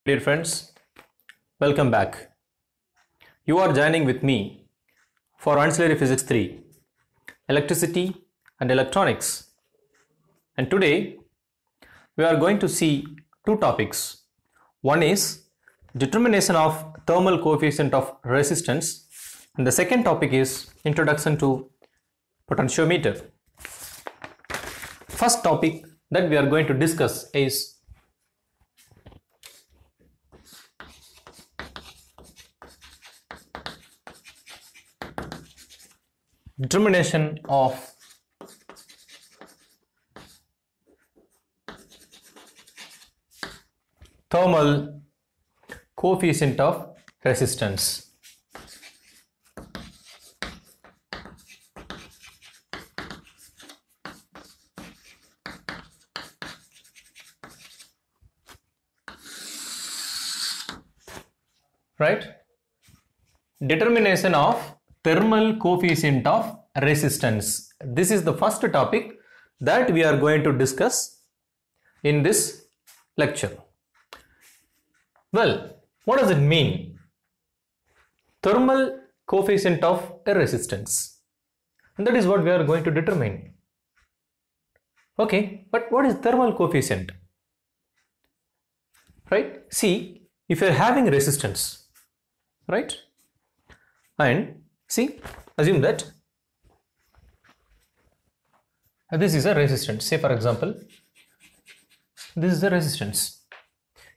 Dear friends, welcome back. You are joining with me for Ancillary Physics 3, Electricity and Electronics. And today we are going to see two topics. One is determination of thermal coefficient of resistance, and the second topic is introduction to potentiometer. First topic that we are going to discuss is determination of thermal coefficient of resistance. Right? Determination of thermal coefficient of resistance. This is the first topic that we are going to discuss in this lecture. Well, what does it mean? Thermal coefficient of a resistance. And that is what we are going to determine. Okay, but what is thermal coefficient? Right? See, if you are having resistance, right? And see, assume that this is a resistance. Say for example, this is the resistance.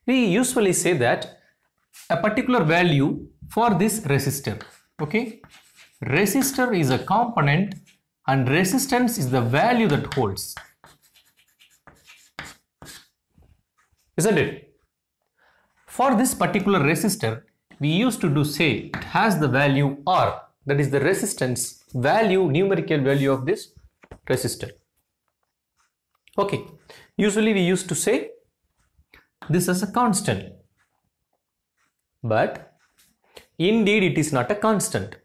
We usually say that a particular value for this resistor, okay? Resistor is a component and resistance is the value that holds. Isn't it? For this particular resistor, we used to say it has the value R, that is the resistance value, numerical value of this resistor. Okay, usually we used to say this as a constant, but indeed it is not a constant.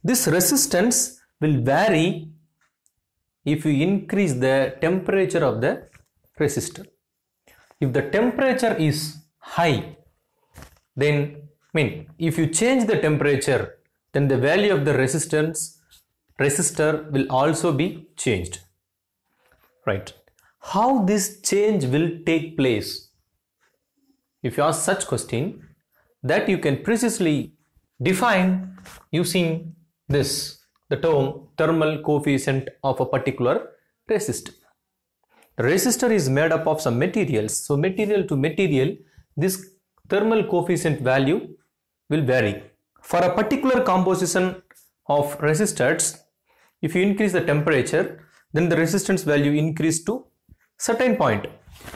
This resistance will vary if you increase the temperature of the resistor. If the temperature is high, then if you change the temperature, then the value of the resistor will also be changed. Right? How this change will take place? If you ask such question, that you can precisely define using this, the term thermal coefficient of a particular resistor. The resistor is made up of some materials, so material to material, this thermal coefficient value will vary. For a particular composition of resistors, if you increase the temperature, then the resistance value increase to certain point.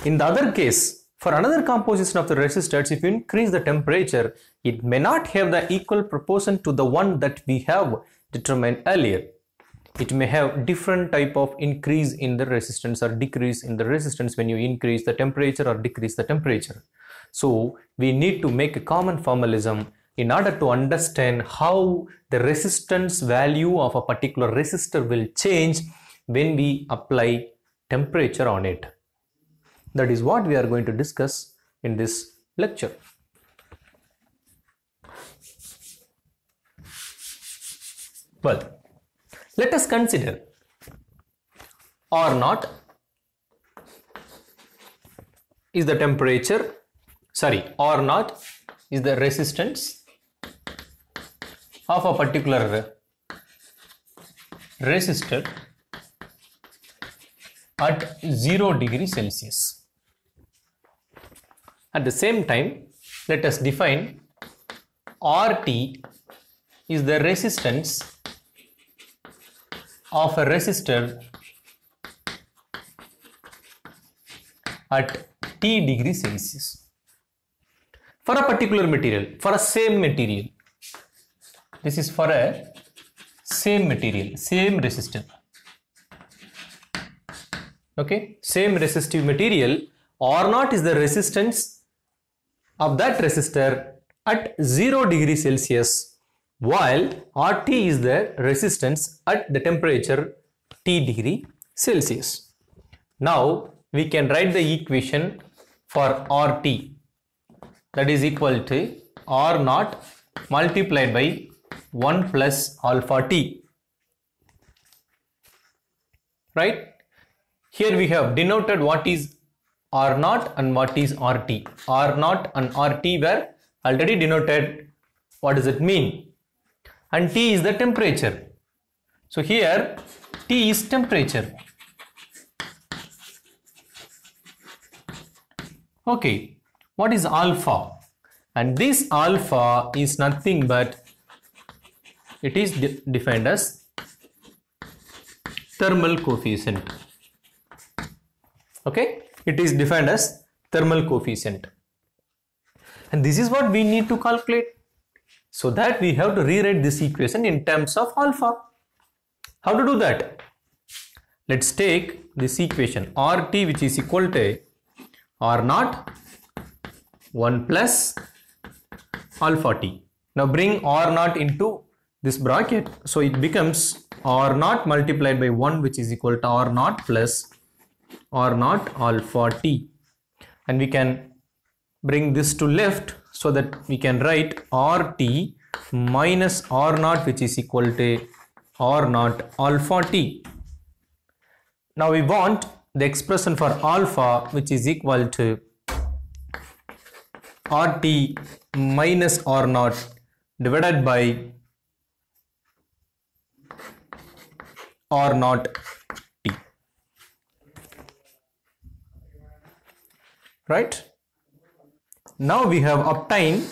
In the other case, for another composition of the resistors, if you increase the temperature, it may not have the equal proportion to the one that we have determined earlier. It may have different type of increase in the resistance or decrease in the resistance when you increase the temperature or decrease the temperature. So we need to make a common formalism in order to understand how the resistance value of a particular resistor will change when we apply temperature on it. That is what we are going to discuss in this lecture. Well, let us consider R0 is the temperature, R0 is the resistance of a particular resistor at 0 degrees Celsius. At the same time, let us define RT is the resistance of a resistor at T degrees Celsius. For a particular material, for a same material, this is for a same material, same resistor. Okay, same resistive material, R0 is the resistance of that resistor at 0 degrees Celsius, while RT is the resistance at the temperature T degree Celsius. Now we can write the equation for RT. that is equal to R naught multiplied by 1 plus alpha t. Right? Here we have denoted what is R naught and what is RT. R naught and RT were already denoted. What does it mean? And T is the temperature. So here T is temperature. Okay, what is alpha? And this alpha is nothing but, it is defined as thermal coefficient. Okay, it is defined as thermal coefficient. And this is what we need to calculate. So that we have to rewrite this equation in terms of alpha. How to do that? Let's take this equation RT, which is equal to R naught 1 plus alpha t. Now bring R naught into this bracket. So it becomes R naught multiplied by 1, which is equal to R naught plus R naught alpha t. And we can bring this to left so that we can write RT minus R naught, which is equal to R naught alpha t. Now we want the expression for alpha, which is equal to RT minus R naught divided by R naught t. Right? Now we have obtained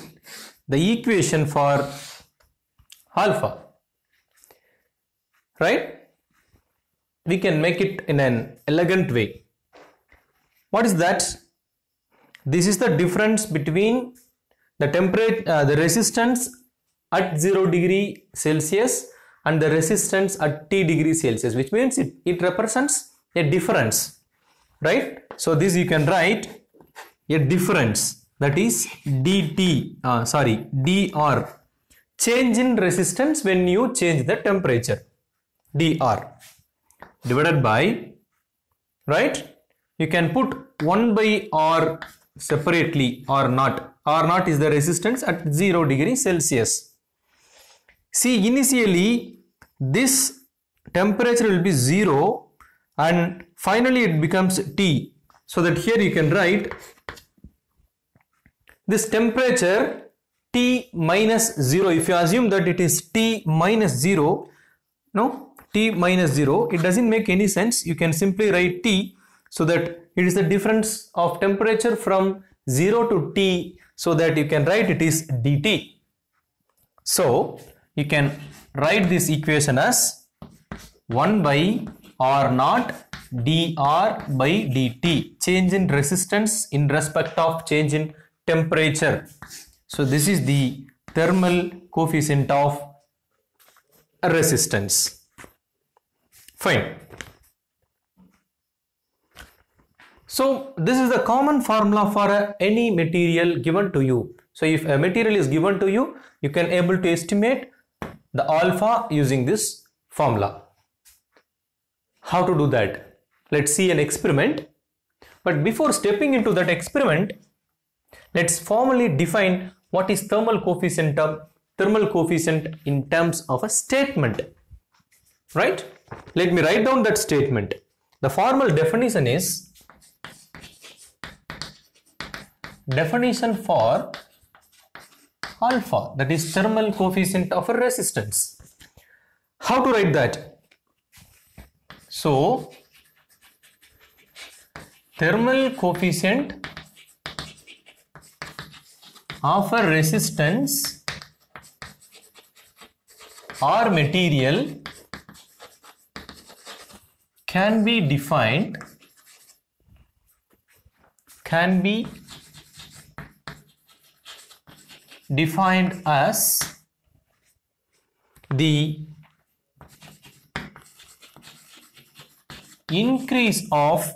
the equation for alpha. Right? We can make it in an elegant way. What is that? This is the difference between the temperature, the resistance at 0 degree Celsius and the resistance at T degree Celsius, which means it represents a difference, right? So this you can write a difference, that is dr, change in resistance when you change the temperature, dr, divided by, right? You can put 1 by R separately, R naught. R naught is the resistance at 0 degree Celsius. See, initially this temperature will be 0 and finally it becomes T. So that here you can write this temperature T minus 0. If you assume that it is T minus 0, no, T minus 0, it doesn't make any sense. You can simply write T, so that it is the difference of temperature from 0 to T, so that you can write it is dt. So you can write this equation as 1 by R naught dr by dt, change in resistance in respect of change in temperature. So this is the thermal coefficient of resistance. Fine. So this is the common formula for any material given to you. So if a material is given to you, you can able to estimate the alpha using this formula. How to do that? Let's see an experiment. But before stepping into that experiment, let's formally define what is thermal coefficient in terms of a statement. Right? Let me write down that statement. The formal definition is definition for alpha, that is thermal coefficient of a resistance. How to write that? So thermal coefficient of a resistance or material can be defined as the increase of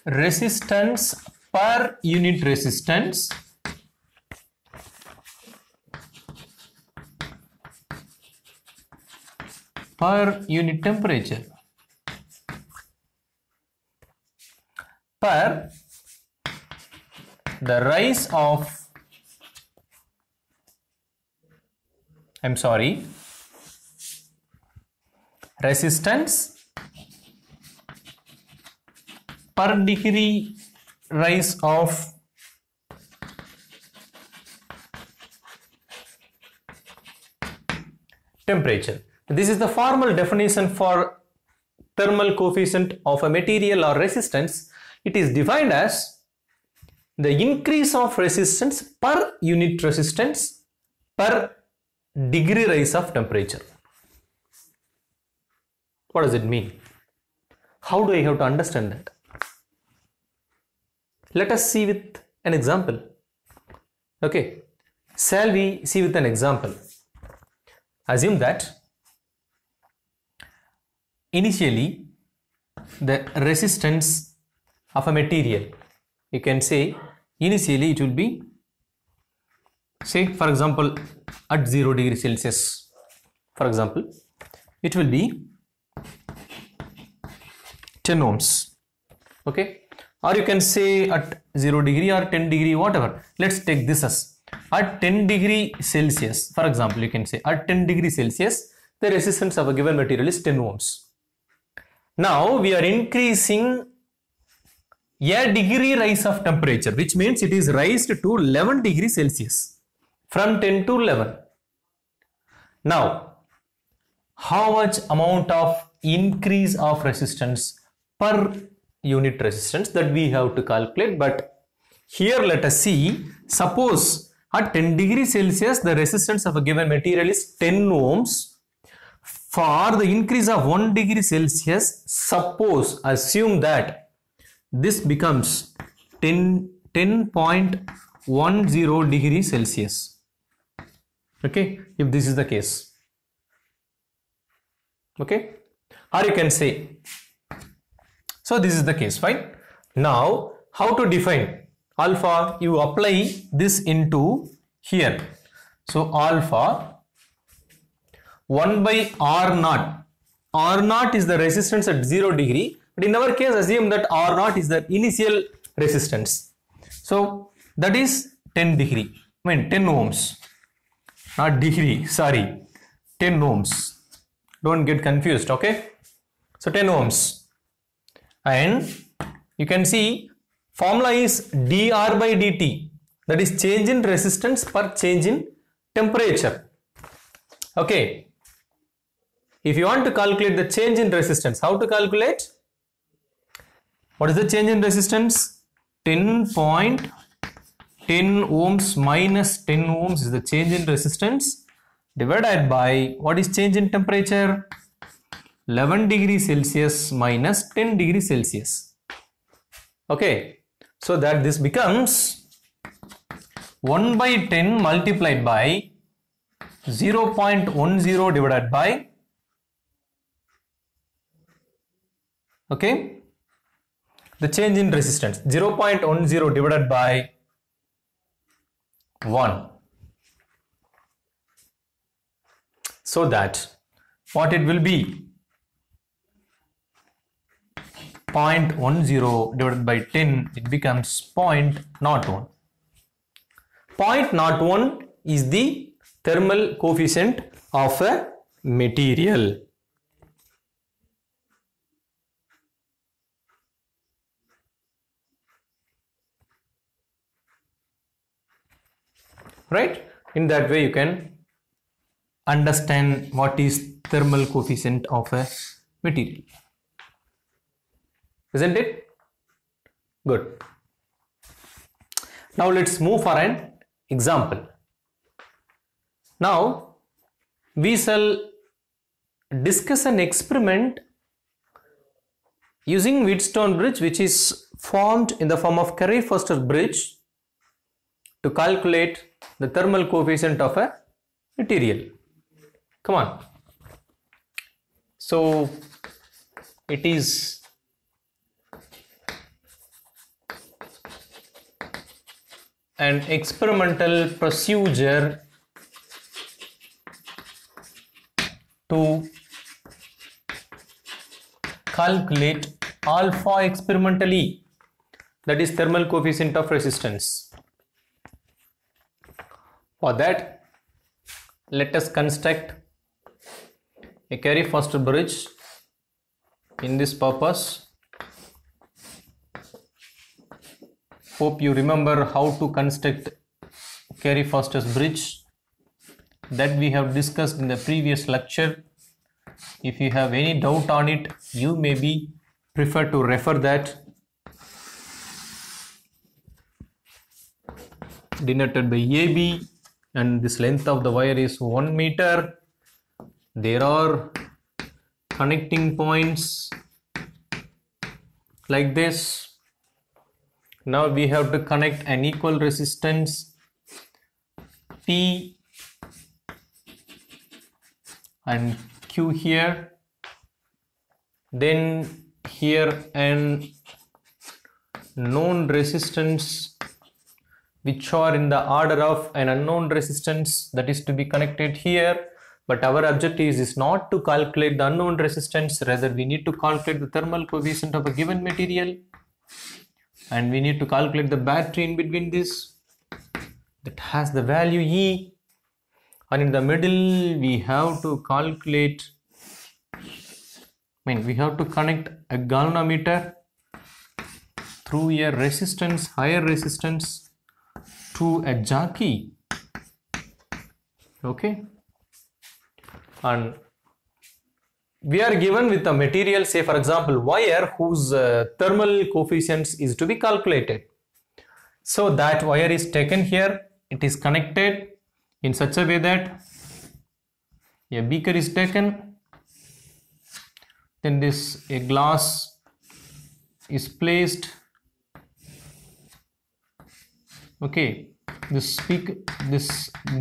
resistance per unit resistance per unit temperature per the rise of, resistance per degree rise of temperature. This is the formal definition for thermal coefficient of a material or resistance. It is defined as the increase of resistance per unit resistance per degree rise of temperature. What does it mean? How do I have to understand that? Let us see with an example. Okay, shall we see with an example? Assume that initially the resistance of a material, you can say initially it will be, say for example at 0 degree Celsius, for example, it will be 10 ohms. Okay, or you can say at 0 degree or 10 degree, whatever. Let's take this as at 10 degree Celsius, for example, you can say at 10 degree Celsius the resistance of a given material is 10 ohms. Now we are increasing a degree rise of temperature, which means it is raised to 11 degree Celsius from 10 to 11. Now how much amount of increase of resistance per unit resistance, that we have to calculate. But here let us see, suppose at 10 degree Celsius the resistance of a given material is 10 ohms. For the increase of 1 degree Celsius, suppose, assume that this becomes 10.10 degree Celsius. Okay, if this is the case. Okay, or you can say, so this is the case, fine. Now how to define alpha? You apply this into here. So alpha 1 by R naught. R naught is the resistance at 0 degree, but in our case assume that R naught is the initial resistance. So that is 10 degree, 10 ohms, not degree, sorry, 10 ohms. Don't get confused, okay? So 10 ohms. And you can see formula is dR by dt, that is change in resistance per change in temperature. Okay. If you want to calculate the change in resistance, how to calculate? What is the change in resistance? 10.10 ohms minus 10 ohms is the change in resistance, divided by what is change in temperature? 11 degree Celsius minus 10 degree Celsius. Okay, so that this becomes 1 by 10 multiplied by 0.10 divided by, okay, the change in resistance 0.10 divided by 1. So that what it will be? 0.10 divided by 10, it becomes 0.01. 0.01 is the thermal coefficient of a material. Right? In that way you can understand what is thermal coefficient of a material. Isn't it? Good. Now let's move for an example. Now we shall discuss an experiment using Wheatstone bridge, which is formed in the form of Carré-Foster bridge, to calculate the thermal coefficient of a material. Come on. So it is an experimental procedure to calculate alpha experimentally, that is thermal coefficient of resistance. For that, let us construct a carry faster bridge in this purpose. Hope you remember how to construct carry fastest bridge that we have discussed in the previous lecture. If you have any doubt on it, you may prefer to refer that. Denoted by AB, and this length of the wire is 1 meter. There are connecting points like this. Now we have to connect an equal resistance P and Q here. Then here an known resistance which are in the order of an unknown resistance that is to be connected here. But our objective is not to calculate the unknown resistance, rather we need to calculate the thermal coefficient of a given material, and we need to calculate the battery in between this that has the value E, and in the middle we have to calculate, we have to connect a galvanometer through a resistance, higher resistance, to a jockey. Okay, and we are given with a material, say for example wire, whose thermal coefficients is to be calculated. So that wire is taken here, it is connected in such a way that a beaker is taken, then a glass is placed. Okay, this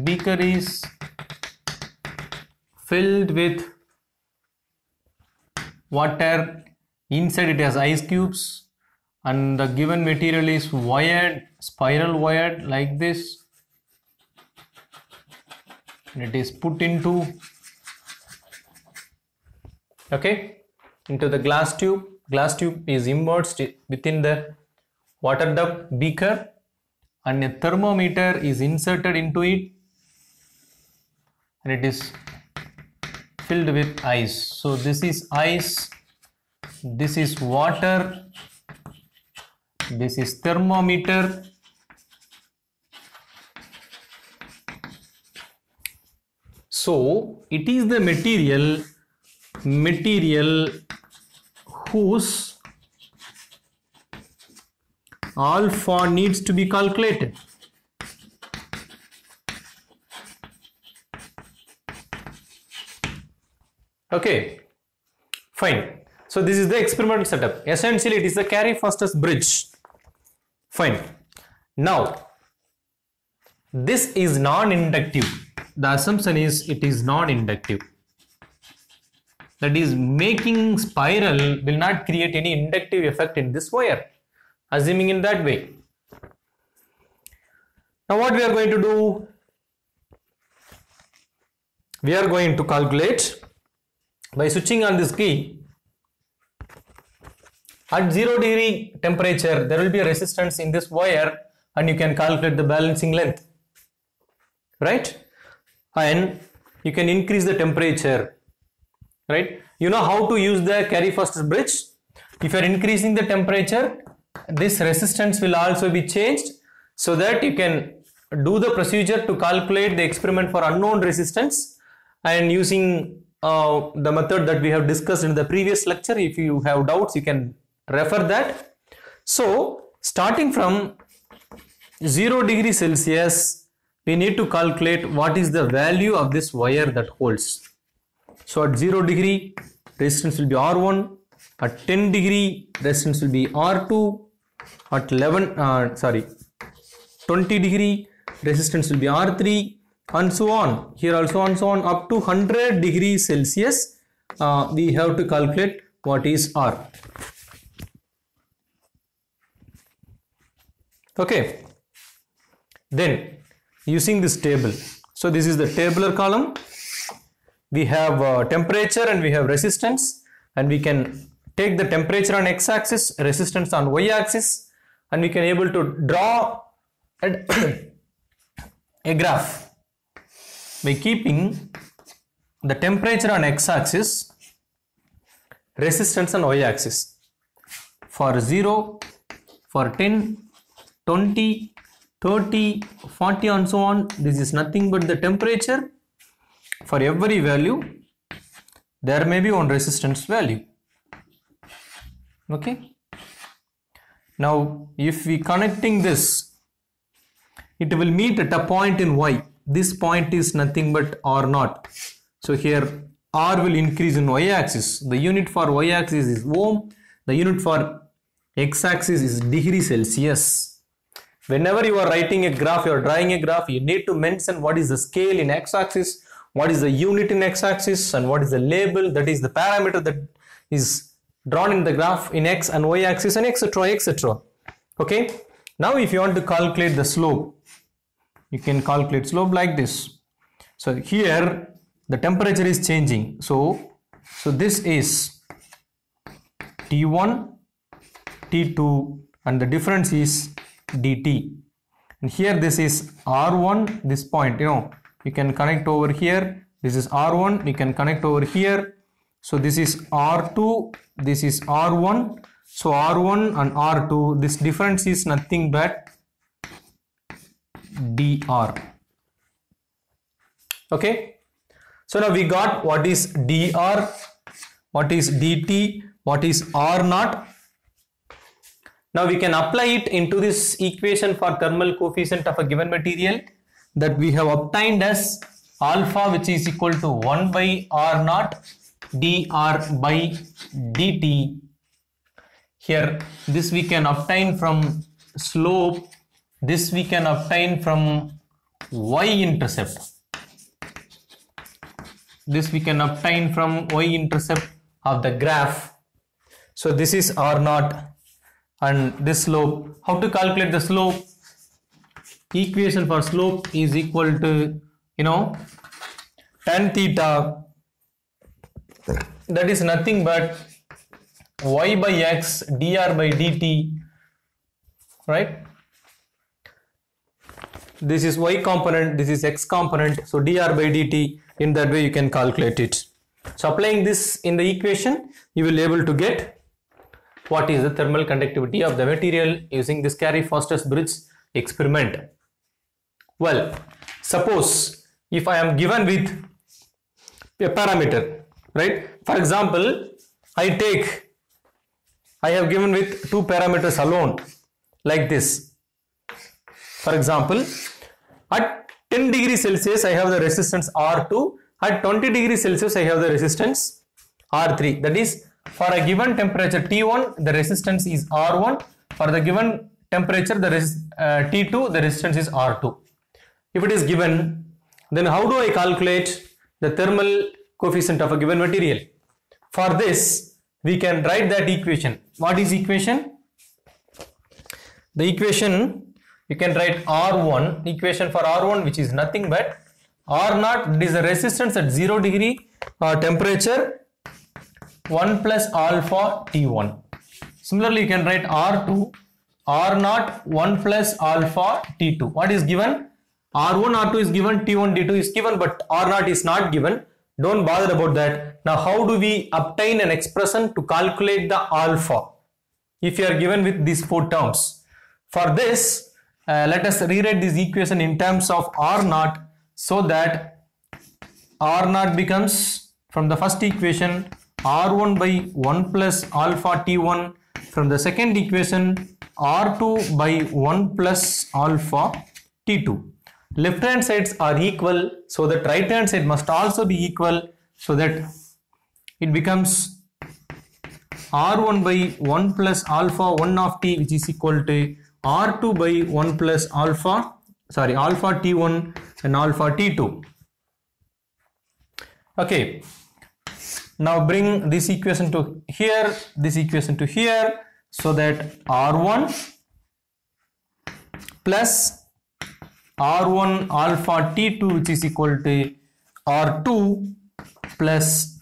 beaker is filled with water. Inside it has ice cubes, and the given material is wired, spiral wired like this, and it is put into the glass tube. Glass tube is immersed within the water duct beaker, and a thermometer is inserted into it, and it is filled with ice. So this is ice, this is water, this is thermometer. So it is the material whose alpha needs to be calculated. Okay, fine. So this is the experimental setup. Essentially it is the carry fastest bridge. Fine. Now this is non-inductive. The assumption is it is non-inductive. That is, making spiral will not create any inductive effect in this wire, assuming in that way. Now what we are going to do? We are going to calculate by switching on this key. At 0 degree temperature there will be a resistance in this wire, and you can calculate the balancing length, right? And you can increase the temperature, right? You know how to use the carry fastest bridge. If you are increasing the temperature, this resistance will also be changed, so that you can do the procedure to calculate the experiment for unknown resistance, and using the method that we have discussed in the previous lecture. If you have doubts, you can refer that. So starting from 0 degree Celsius, we need to calculate what is the value of this wire that holds. So at 0 degree resistance will be R1, at 10 degree resistance will be R2, at 20 degree resistance will be R3, and so on. Here also and so on up to 100 degrees Celsius. We have to calculate what is R. Okay. Then using this table, so this is the tabular column. We have temperature and we have resistance, and we can take the temperature on x-axis, resistance on y-axis, and we can able to draw a graph. by keeping the temperature on x-axis, resistance on y-axis. For 0, for 10, 20, 30, 40 and so on, this is nothing but the temperature. For every value, there may be one resistance value. Okay. Now, if we connecting this, it will meet at a point in y. This point is nothing but R0. So here R will increase in y-axis. The unit for y-axis is ohm. The unit for x-axis is degree Celsius. Whenever you are writing a graph, you are drawing a graph, you need to mention what is the scale in x-axis, what is the unit in x-axis, and what is the label, that is the parameter that is drawn in the graph in x and y-axis, and etc. etc. Okay. Now if you want to calculate the slope, you can calculate slope like this. So here the temperature is changing. So this is T1, T2, and the difference is dt. And here this is R1, this point, you can connect over here. This is R1, you can connect over here. So this is R2, this is R1. So R1 and R2, this difference is nothing but dr. Okay. So now we got what is dr, what is dt, what is R0. Now we can apply it into this equation for thermal coefficient of a given material that we have obtained as alpha, which is equal to 1 by R0 dr by dt. Here this we can obtain from slope, this we can obtain from y-intercept. This we can obtain from y-intercept of the graph. So this is R0 and this slope. How to calculate the slope? Equation for slope is equal to tan theta, that is nothing but y by x dr by dt, right? This is y component, this is x component, so dr by dt. In that way you can calculate it. So applying this in the equation, you will be able to get what is the thermal conductivity of the material using this Carry-Foster's bridge experiment. Well, suppose if I am given with a parameter, right? For example, I have given with two parameters alone, like this. For example, at 10 degrees Celsius I have the resistance R2, at 20 degrees Celsius I have the resistance R3. That is, for a given temperature T1 the resistance is R1, for the given temperature T2 the resistance is R2. If it is given, then how do I calculate the thermal coefficient of a given material? For this we can write that equation. What is equation? The equation, you can write R1, equation for R1, which is nothing but R0, it is the resistance at 0 degree temperature, 1 plus alpha T1. Similarly, you can write R2, R0, 1 plus alpha T2. What is given? R1, R2 is given, T1, T2 is given, but R0 is not given. Don't bother about that. Now, how do we obtain an expression to calculate the alpha if you are given with these four terms? For this, let us rewrite this equation in terms of R0, so that R0 becomes, from the first equation, R1 by 1 plus alpha T1, from the second equation R2 by 1 plus alpha T2. Left hand sides are equal, so that right hand side must also be equal, so that it becomes R1 by 1 plus alpha 1 of T, which is equal to R2 by 1 plus alpha T1 and alpha T2. Okay, now bring this equation to here, this equation to here, so that R1 plus R1 alpha T2, which is equal to R2 plus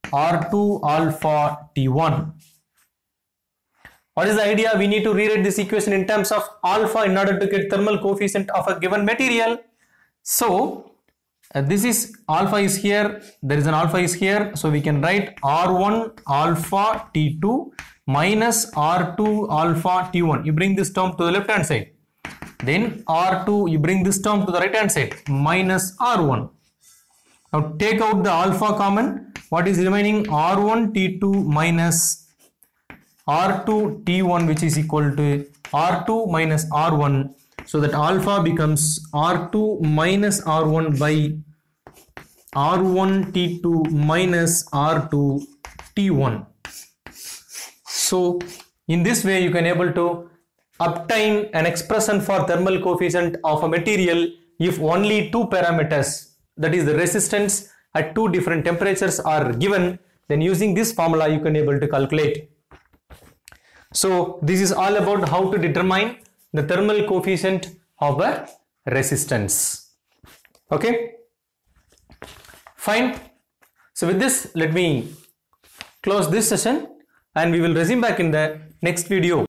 R2 alpha T1. What is the idea? We need to rewrite this equation in terms of alpha in order to get thermal coefficient of a given material. So this is alpha is here, there is an alpha is here, so we can write R1 alpha T2 minus R2 alpha T1. You bring this term to the left hand side. Then R2, you bring this term to the right hand side, minus R1. Now take out the alpha common. What is remaining? R1 T2 minus R2 T1, which is equal to R2 minus R1. So that alpha becomes R2 minus R1 by R1 T2 minus R2 T1. So in this way you can able to obtain an expression for thermal coefficient of a material if only two parameters, that is the resistance at two different temperatures, are given. Then using this formula you can able to calculate. So this is all about how to determine the thermal coefficient of a resistance. Okay, fine. So with this, let me close this session and we will resume back in the next video.